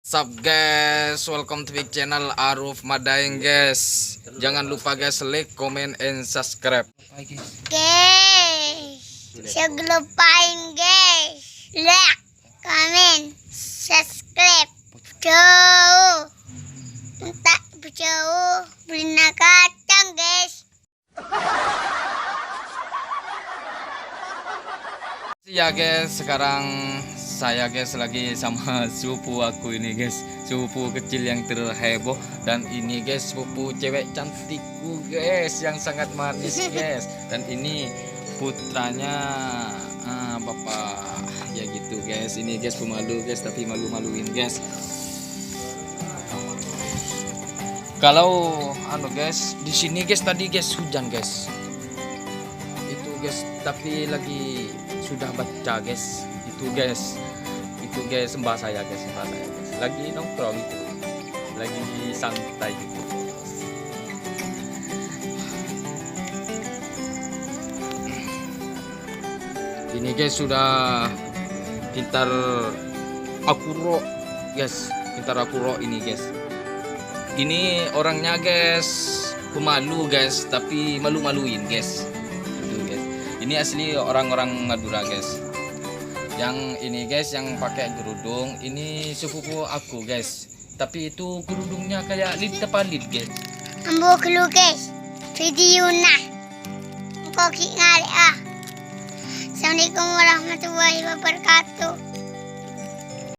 Sup guys, welcome to big channel Aruf Madaeng guys. Jangan lupa guys like, comment, and subscribe. Guys, jangan lupain guys, like, comment, subscribe. Jauh, tak jauh, beli kacang guys. Ya guys, sekarang saya guys lagi sama sepupu aku ini guys, sepupu kecil yang terheboh. Dan ini guys sepupu cewek cantikku guys, yang sangat manis guys. Dan ini putranya bapak ya gitu guys. Ini guys pemalu guys, tapi malu-maluin guys. Kalau guys, di sini guys tadi guys hujan guys. Itu guys, tapi lagi sudah baca guys. Itu guys mbak saya guys, lagi nongkrong itu, lagi santai gitu. Ini guys sudah pintar akuro guys, ini guys. Ini orangnya guys pemalu guys, tapi malu-maluin guys. Itu guys. Ini asli orang-orang Madura guys. Yang ini guys yang pakai kerudung ini sepupu aku guys, tapi itu kerudungnya kayak lid tepalit guys. Ambo kelu guys, video nah. Kok ngali ah. Assalamualaikum warahmatullahi wabarakatuh.